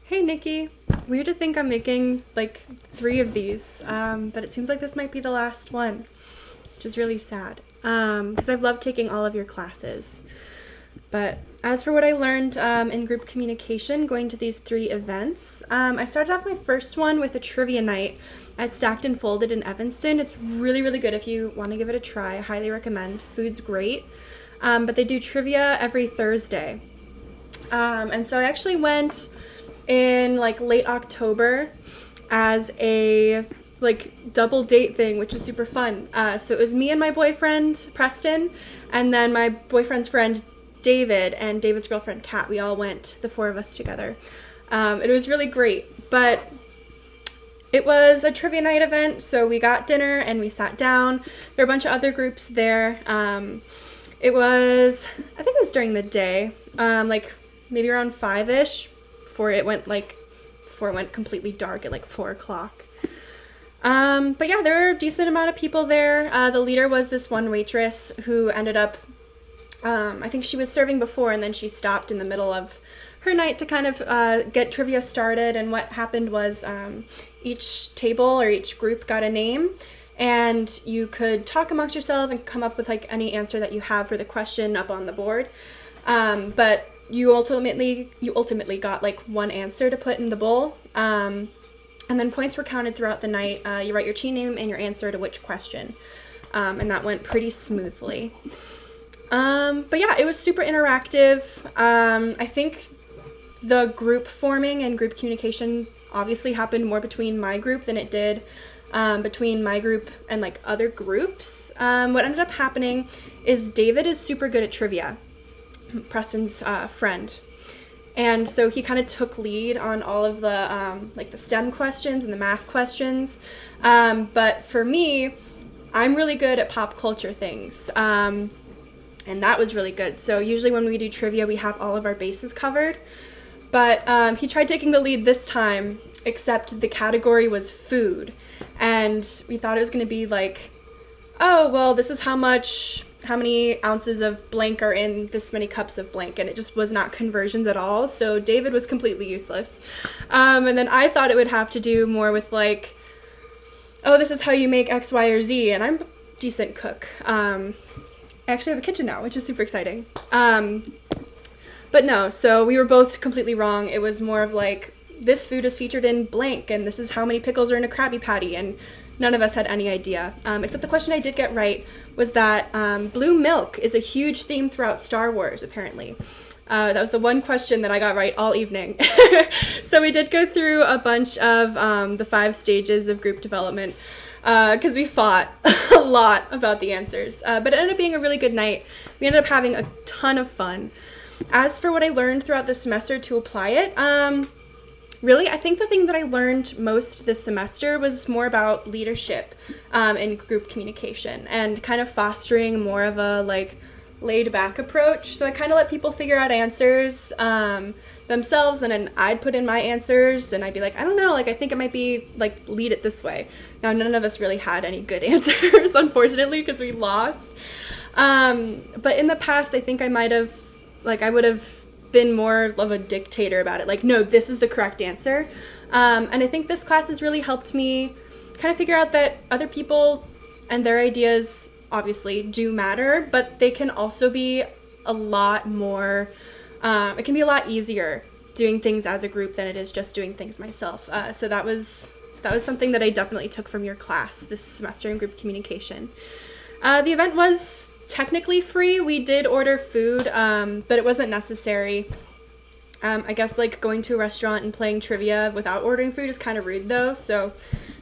Hey Nikki, weird to think I'm making like 3 of these, but it seems like this might be the last one, which is really sad because I've loved taking all of your classes. But as for what I learned in group communication going to these 3 events, I started off my first one with a trivia night at Stacked and Folded in Evanston. It's really, really good if you want to give it a try. I highly recommend. Food's great, but they do trivia every Thursday. And so I actually went in like late October as a like double date thing, which was super fun. So it was me and my boyfriend Preston, and then my boyfriend's friend David and David's girlfriend Kat. We all went, the 4 of us together. It was really great, but it was a trivia night event, so we got dinner and we sat down. There were a bunch of other groups there. It was, I think it was during the day, like maybe around 5-ish, before it went completely dark at like 4 o'clock. But yeah, there were a decent amount of people there. The leader was this one waitress who ended up, I think she was serving before and then she stopped in the middle of her night to kind of get trivia started. And what happened was each table or each group got a name, and you could talk amongst yourself and come up with like any answer that you have for the question up on the board. But you ultimately got like one answer to put in the bowl. And then points were counted throughout the night. You write your team name and your answer to which question. And that went pretty smoothly. But yeah, it was super interactive. I think the group forming and group communication obviously happened more between my group than it did between my group and like other groups. What ended up happening is David is super good at trivia, Preston's friend. And so he kind of took lead on all of the like the STEM questions and the math questions. But for me, I'm really good at pop culture things. And that was really good. So usually when we do trivia, we have all of our bases covered. But he tried taking the lead this time, except the category was food. And we thought it was going to be like, oh, well, this is how many ounces of blank are in this many cups of blank, and it just was not conversions at all. So David was completely useless. And then I thought it would have to do more with like, oh, this is how you make X, Y, or Z, and I'm a decent cook. I actually have a kitchen now, which is super exciting. But no, so we were both completely wrong. It was more of like, this food is featured in blank, and this is how many pickles are in a Krabby Patty, and none of us had any idea. Except the question I did get right was that blue milk is a huge theme throughout Star Wars, apparently. That was the one question that I got right all evening. So we did go through a bunch of the 5 stages of group development because we fought a lot about the answers. But it ended up being a really good night. We ended up having a ton of fun. As for what I learned throughout the semester to apply it, really, I think the thing that I learned most this semester was more about leadership and group communication and kind of fostering more of a like laid-back approach. So I kind of let people figure out answers themselves, and then I'd put in my answers, and I'd be like, I don't know, like I think it might be like lead it this way. Now none of us really had any good answers, unfortunately, because we lost. But in the past, I think I would have been more of a dictator about it. Like, no, this is the correct answer. And I think this class has really helped me kind of figure out that other people and their ideas obviously do matter, but they can also be a lot more, it can be a lot easier doing things as a group than it is just doing things myself. So that was something that I definitely took from your class this semester in group communication. The event was technically free. We did order food, but it wasn't necessary. I guess like going to a restaurant and playing trivia without ordering food is kind of rude though, so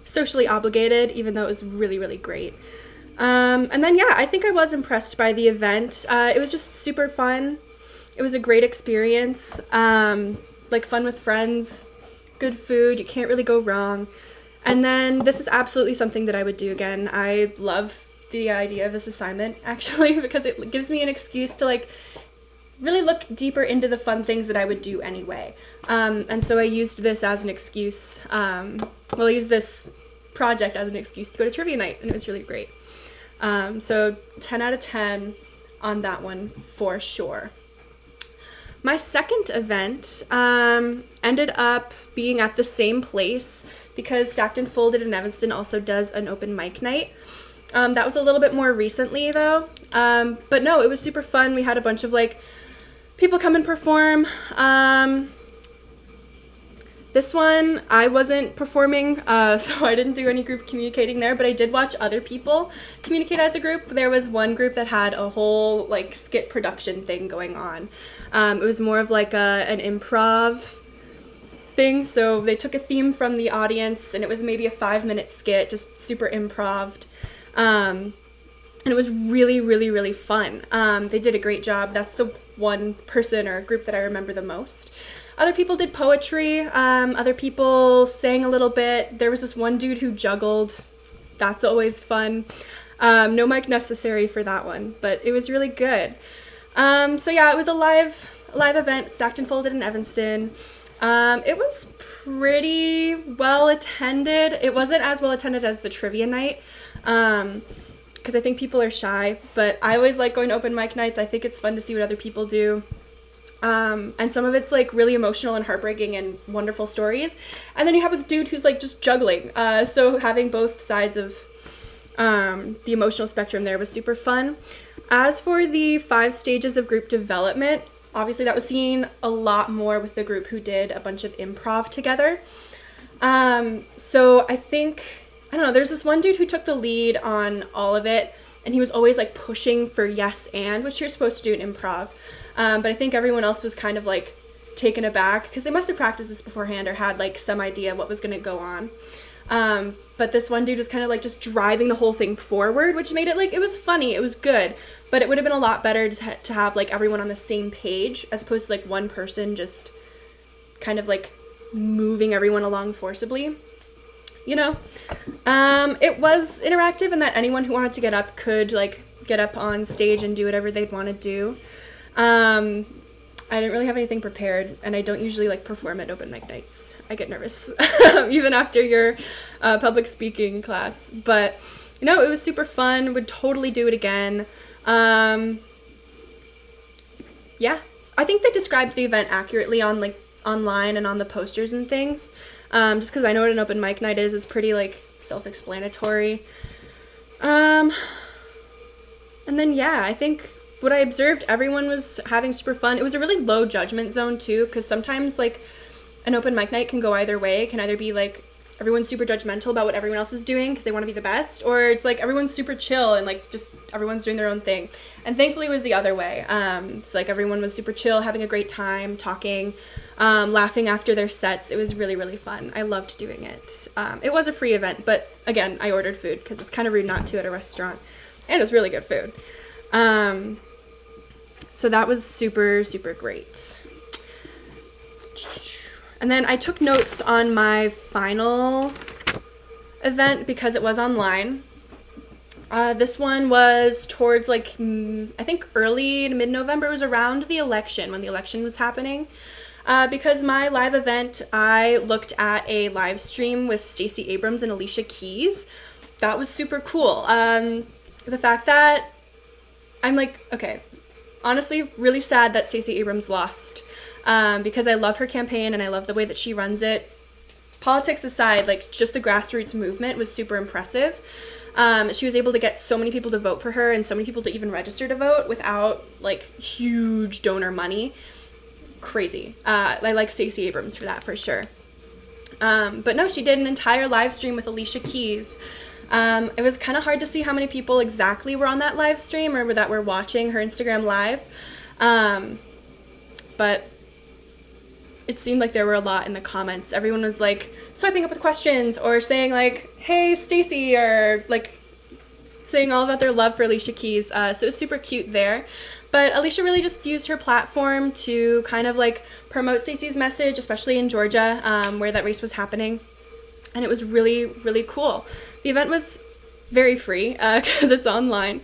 socially obligated, even though it was really, really great. And then yeah, I think I was impressed by the event. It was just super fun. It was a great experience, like fun with friends, good food, you can't really go wrong. And then this is absolutely something that I would do again. I love the idea of this assignment actually because it gives me an excuse to like really look deeper into the fun things that I would do anyway. And so I used this as an excuse. I used this project as an excuse to go to trivia night, and it was really great. So 10 out of 10 on that one for sure. My second event ended up being at the same place because Stacked and Folded in Evanston also does an open mic night. That was a little bit more recently though. But no, it was super fun. We had a bunch of like people come and perform. This one, I wasn't performing, so I didn't do any group communicating there, but I did watch other people communicate as a group. There was one group that had a whole like skit production thing going on. It was more of like an improv thing, so they took a theme from the audience, and it was maybe a 5-minute skit, just super improv'd. And it was really, really, really fun. They did a great job. That's the one person or group that I remember the most. Other people did poetry. Other people sang a little bit. There was this one dude who juggled. That's always fun. No mic necessary for that one, but it was really good. So yeah, it was a live event, Stacked and Folded in Evanston. It was pretty well attended. It wasn't as well attended as the trivia night, because I think people are shy, but I always like going to open mic nights. I think it's fun to see what other people do. And some of it's like really emotional and heartbreaking and wonderful stories. And then you have a dude who's like just juggling. So having both sides of the emotional spectrum there was super fun. As for the 5 stages of group development, obviously that was seen a lot more with the group who did a bunch of improv together. So I think, I don't know, there's this one dude who took the lead on all of it, and he was always like pushing for yes and, which you're supposed to do in improv. But I think everyone else was kind of like taken aback because they must have practiced this beforehand or had like some idea what was going to go on. But this one dude was kind of like just driving the whole thing forward, which made it like, it was funny, it was good, but it would have been a lot better to have like everyone on the same page as opposed to like one person just kind of like moving everyone along forcibly, you know? It was interactive in that anyone who wanted to get up could like get up on stage and do whatever they'd want to do. I didn't really have anything prepared, and I don't usually like perform at open mic nights. I get nervous, even after your public speaking class. But you know, it was super fun. Would totally do it again. Yeah, I think they described the event accurately on like online and on the posters and things. Just because I know what an open mic night is pretty like self-explanatory. And then yeah, I think what I observed, everyone was having super fun. It was a really low judgment zone too, because sometimes like an open mic night can go either way. It can either be like everyone's super judgmental about what everyone else is doing because they want to be the best, or it's like everyone's super chill and like just everyone's doing their own thing. And thankfully it was the other way. So like everyone was super chill, having a great time, talking, laughing after their sets. It was really, really fun. I loved doing it. It was a free event, but again, I ordered food because it's kind of rude not to at a restaurant. And it was really good food. So that was super, super great. And then I took notes on my final event because it was online. This one was towards like, I think early to mid-November. It was around the election, when the election was happening. Because my live event, I looked at a live stream with Stacey Abrams and Alicia Keys. That was super cool. The fact that I'm like, okay, honestly, really sad that Stacey Abrams lost, because I love her campaign and I love the way that she runs it. Politics aside, like just the grassroots movement was super impressive. She was able to get so many people to vote for her and so many people to even register to vote without like huge donor money. Crazy. I like Stacey Abrams for that for sure. But no, she did an entire live stream with Alicia Keys. It was kind of hard to see how many people exactly were on that live stream or that were watching her Instagram live. But it seemed like there were a lot in the comments. Everyone was like swiping up with questions or saying like, hey, Stacey, or like saying all about their love for Alicia Keys. So it was super cute there. But Alicia really just used her platform to kind of like promote Stacey's message, especially in Georgia, where that race was happening. And it was really, really cool. The event was very free because it's online.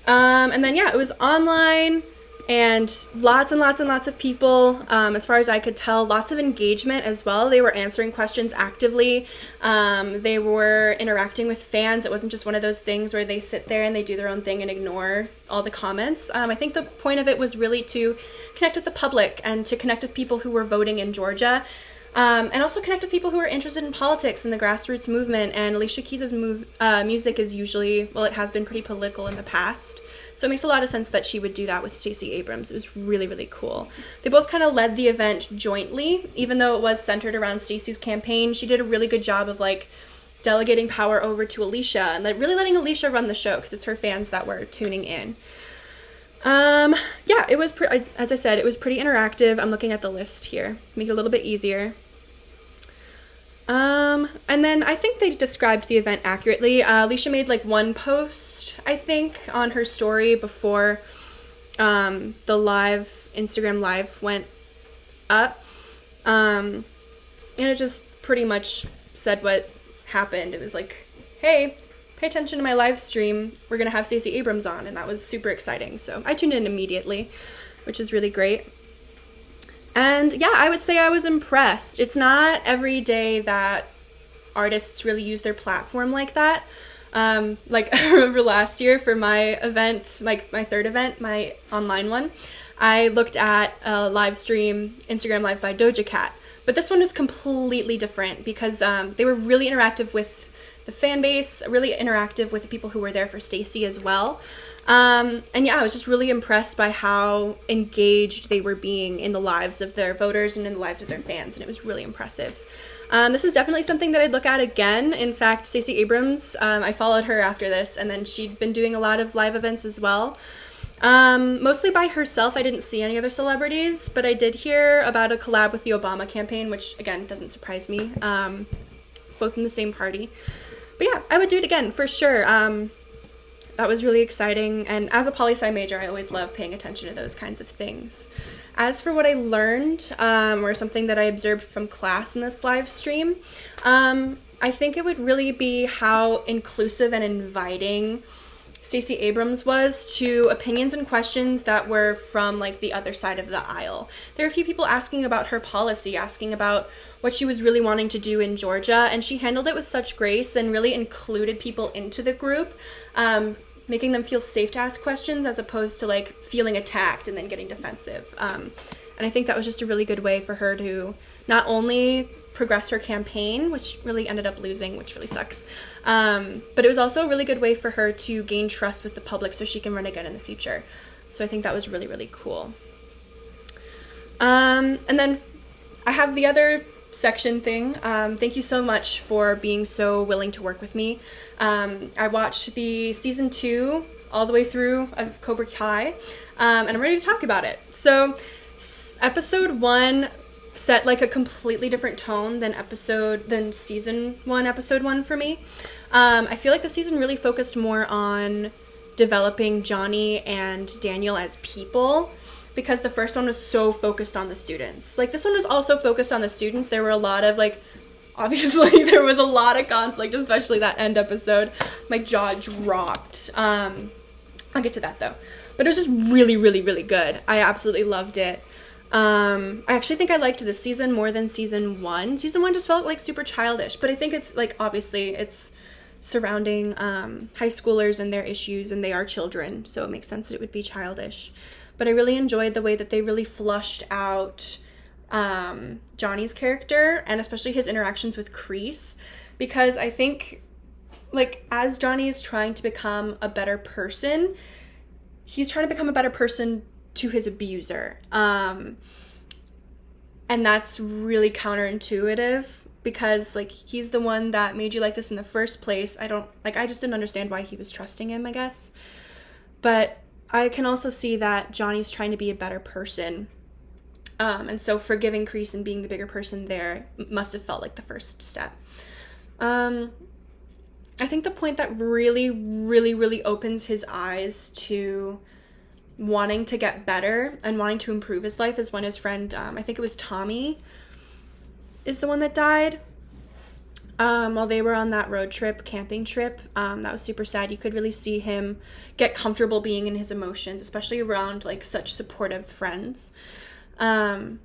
And then, yeah, it was online. And lots and lots and lots of people, as far as I could tell, lots of engagement as well. They were answering questions actively. They were interacting with fans. It wasn't just one of those things where they sit there and they do their own thing and ignore all the comments. I think the point of it was really to connect with the public and to connect with people who were voting in Georgia. And also connect with people who are interested in politics and the grassroots movement. And Alicia Keys' music is usually, well, it has been pretty political in the past. So it makes a lot of sense that she would do that with Stacey Abrams. It was really, really cool. They both kind of led the event jointly, even though it was centered around Stacey's campaign. She did a really good job of like delegating power over to Alicia and like really letting Alicia run the show because it's her fans that were tuning in. Yeah, it was, as I said, it was pretty interactive. I'm looking at the list here, make it a little bit easier. And then I think they described the event accurately. Alicia made like one post, I think, on her story before the Instagram live went up. And it just pretty much said what happened. It was like, hey, pay attention to my live stream. We're going to have Stacey Abrams on. And that was super exciting. So I tuned in immediately, which is really great. And yeah, I would say I was impressed. It's not every day that artists really use their platform like that. Like I remember last year for my event, like my third event, my online one, I looked at a live stream, Instagram Live by Doja Cat. But this one was completely different because they were really interactive with the fan base, really interactive with the people who were there for Stacey as well. And yeah, I was just really impressed by how engaged they were being in the lives of their voters and in the lives of their fans, and it was really impressive. This is definitely something that I'd look at again. In fact, Stacey Abrams, I followed her after this, and then she'd been doing a lot of live events as well. Mostly by herself. I didn't see any other celebrities, but I did hear about a collab with the Obama campaign, which again doesn't surprise me. Both in the same party. But yeah, I would do it again for sure. That was really exciting, and as a poli-sci major, I always love paying attention to those kinds of things. As for what I learned, or something that I observed from class in this live stream, I think it would really be how inclusive and inviting Stacey Abrams was to opinions and questions that were from like the other side of the aisle. There were a few people asking about her policy, asking about what she was really wanting to do in Georgia, and she handled it with such grace and really included people into the group, making them feel safe to ask questions as opposed to like feeling attacked and then getting defensive. And I think that was just a really good way for her to not only progress her campaign, which really ended up losing, which really sucks, but it was also a really good way for her to gain trust with the public so she can run again in the future. So I think that was really, really cool. And then I have the other section thing. Thank you so much for being so willing to work with me. I watched the season 2 all the way through of Cobra Kai, and I'm ready to talk about it. So episode 1 set like a completely different tone than season 1, episode 1 for me. I feel like the season really focused more on developing Johnny and Daniel as people, because the first one was so focused on the students. Like, this one was also focused on the students. There were a lot of, like, obviously there was a lot of conflict, especially that end episode. My jaw dropped. I'll get to that, though. But it was just really, really, really good. I absolutely loved it. I actually think I liked this season more than season 1. Season 1 just felt, like, super childish. But I think it's, like, obviously it's surrounding high schoolers and their issues, and they are children. So it makes sense that it would be childish. But I really enjoyed the way that they really flushed out Johnny's character, and especially his interactions with Kreese, because I think, like, as Johnny is trying to become a better person, he's trying to become a better person to his abuser. And that's really counterintuitive, because, like, he's the one that made you like this in the first place. I just didn't understand why he was trusting him, I guess. But I can also see that Johnny's trying to be a better person. And so forgiving Kreese and being the bigger person there must have felt like the first step. I think the point that really, really, really opens his eyes to wanting to get better and wanting to improve his life is when his friend, I think it was Tommy, is the one that died. while they were on that road trip, camping trip. That was super sad. You could really see him get comfortable being in his emotions, especially around like such supportive friends. And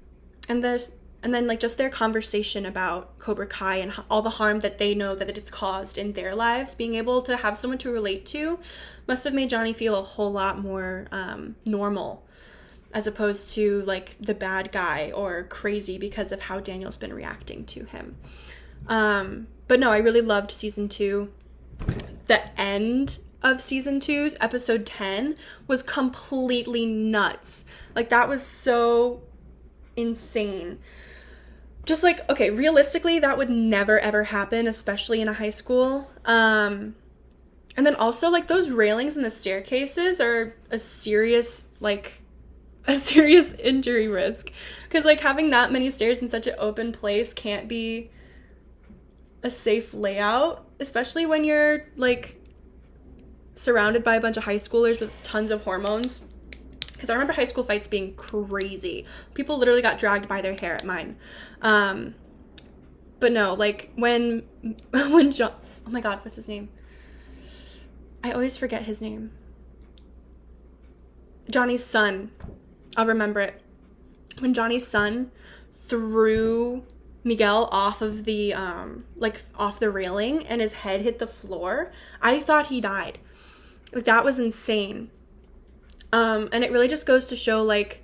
then like just their conversation about Cobra Kai and all the harm that they know that it's caused in their lives, being able to have someone to relate to must have made Johnny feel a whole lot more normal, as opposed to like the bad guy or crazy because of how Daniel's been reacting to him. But no, I really loved season 2. The end of season 2's episode 10 was completely nuts. Like, that was so insane. Just like, okay, realistically, that would never ever happen, especially in a high school. And then also, like, those railings and the staircases are a serious injury risk. Because, like, having that many stairs in such an open place can't be a safe layout, especially when you're, like, surrounded by a bunch of high schoolers with tons of hormones. Because I remember high school fights being crazy. People literally got dragged by their hair at mine. But no, like, when John... Oh my god, what's his name? I always forget his name. Johnny's son. I'll remember it. When Johnny's son threw Miguel off of the, off the railing and his head hit the floor, I thought he died. Like, that was insane. And it really just goes to show, like,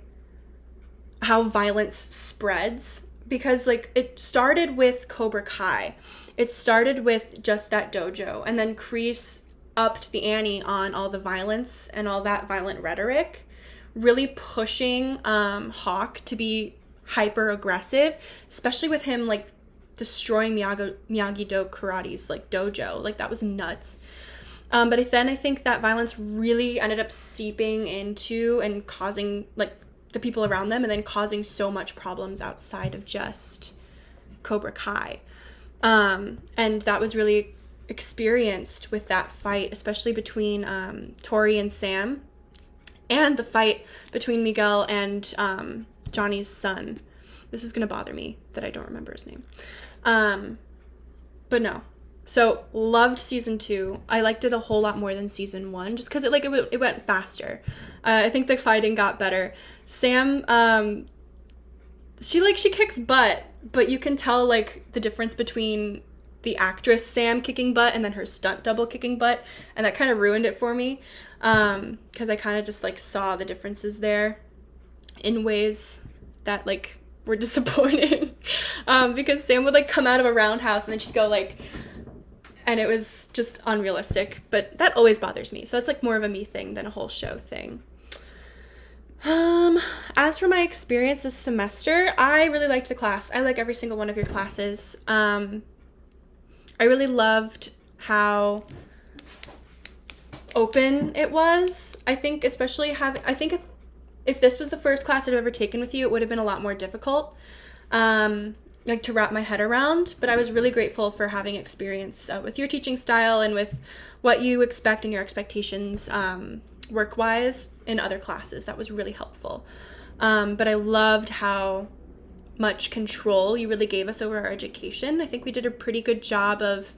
how violence spreads. Because, like, it started with Cobra Kai. It started with just that dojo. And then Kreese upped the ante on all the violence and all that violent rhetoric, really pushing Hawk to be hyper aggressive, especially with him like destroying Miyagi-Do karate's like dojo. Like, that was nuts. But then I think that violence really ended up seeping into and causing like the people around them, and then causing so much problems outside of just Cobra Kai. And that was really experienced with that fight, especially between Tori and Sam, and the fight between Miguel and Johnny's son. This is gonna bother me that I don't remember his name. But no. So, loved season 2. I liked it a whole lot more than season 1, just because it went faster. I think the fighting got better. Sam, she kicks butt, but you can tell, like, the difference between the actress Sam kicking butt and then her stunt double kicking butt, and that kind of ruined it for me, because I kind of just, like, saw the differences there in ways that, like, were disappointing. Because Sam would, like, come out of a roundhouse and then she'd go, like... And it was just unrealistic, but that always bothers me. So it's like more of a me thing than a whole show thing. As for my experience this semester, I really liked the class. I like every single one of your classes. I really loved how open it was. I think especially if this was the first class I'd ever taken with you, it would have been a lot more difficult. Like to wrap my head around, but I was really grateful for having experience with your teaching style and with what you expect and your expectations work-wise in other classes. That was really helpful. But I loved how much control you really gave us over our education. I think we did a pretty good job of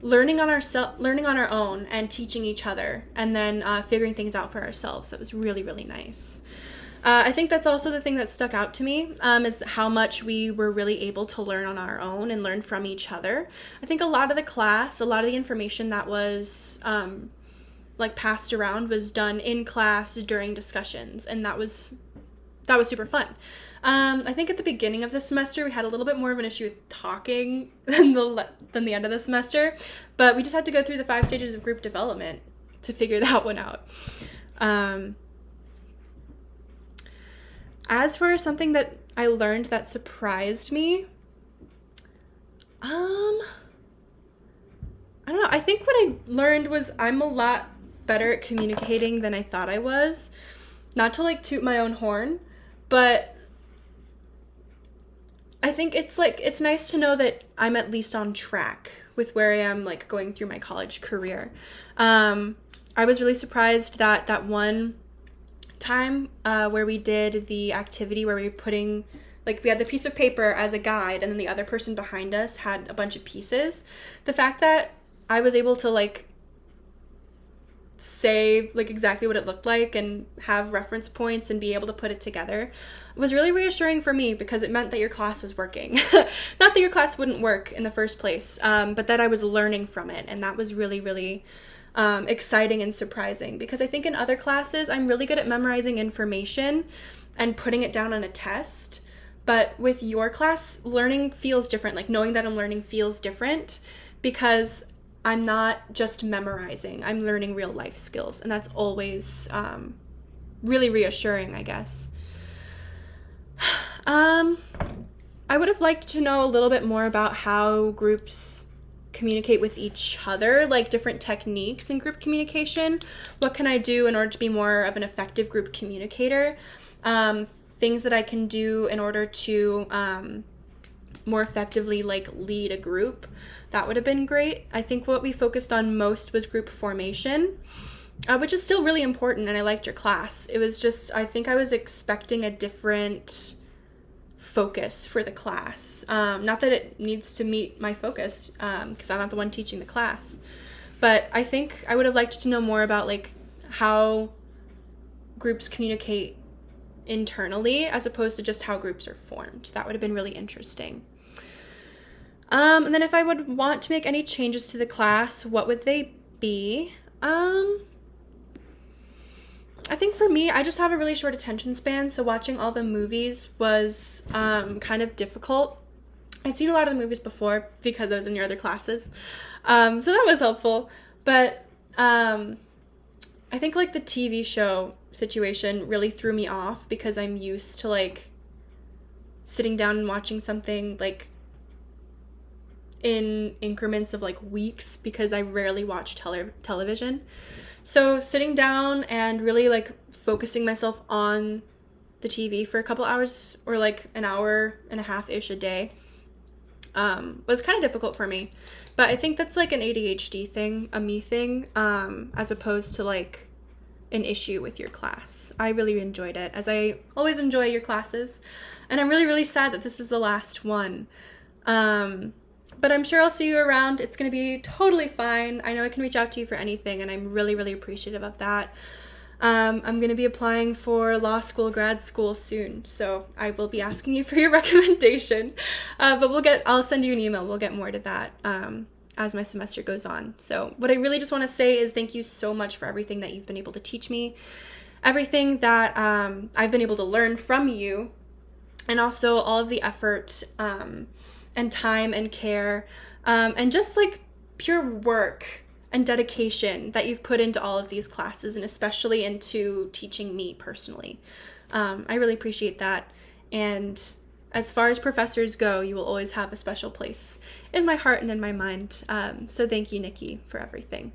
learning on our own and teaching each other, and then figuring things out for ourselves. That was really, really nice. I think that's also the thing that stuck out to me, is how much we were really able to learn on our own and learn from each other. I think a lot of the information that was passed around was done in class during discussions, and that was super fun. I think at the beginning of the semester we had a little bit more of an issue with talking than the end of the semester, but we just had to go through the 5 stages of group development to figure that one out. As for something that I learned that surprised me, I don't know. I think what I learned was I'm a lot better at communicating than I thought I was. Not to like toot my own horn, but I think it's nice to know that I'm at least on track with where I am like going through my college career. I was really surprised that one time where we did the activity where we were putting like we had the piece of paper as a guide, and then the other person behind us had a bunch of pieces. The fact that I was able to like say like exactly what it looked like and have reference points and be able to put it together was really reassuring for me, because it meant that your class was working. Not that your class wouldn't work in the first place, but that I was learning from it, and that was really, really exciting and surprising, because I think in other classes I'm really good at memorizing information and putting it down on a test, but with your class, learning feels different. Like knowing that I'm learning feels different, because I'm not just memorizing, I'm learning real life skills, and that's always really reassuring, I guess. I would have liked to know a little bit more about how groups communicate with each other, like different techniques in group communication. What can I do in order to be more of an effective group communicator? Things that I can do in order to more effectively like lead a group. That would have been great. I think what we focused on most was group formation, which is still really important, and I liked your class. It was just, I think I was expecting a different focus for the class. Not that it needs to meet my focus, because I'm not the one teaching the class, but I think I would have liked to know more about like how groups communicate internally as opposed to just how groups are formed. That would have been really interesting. And then if I would want to make any changes to the class, what would they be? I think for me, I just have a really short attention span, so watching all the movies was kind of difficult. I'd seen a lot of the movies before because I was in your other classes, so that was helpful. But I think like the TV show situation really threw me off, because I'm used to like sitting down and watching something like in increments of like weeks, because I rarely watch television. So sitting down and really like focusing myself on the TV for a couple hours, or like an hour and a half-ish a day, was kind of difficult for me. But I think that's like an ADHD thing, a me thing, as opposed to like an issue with your class. I really enjoyed it, as I always enjoy your classes, and I'm really, really sad that this is the last one. But I'm sure I'll see you around. It's going to be totally fine. I know I can reach out to you for anything, and I'm really, really appreciative of that. I'm going to be applying for law school, grad school soon, so I will be asking you for your recommendation. But I'll send you an email. We'll get more to that as my semester goes on. So what I really just want to say is thank you so much for everything that you've been able to teach me, everything that I've been able to learn from you, and also all of the effort and time and care, and just like pure work and dedication that you've put into all of these classes, and especially into teaching me personally. I really appreciate that. And as far as professors go, you will always have a special place in my heart and in my mind. So thank you, Nikki, for everything.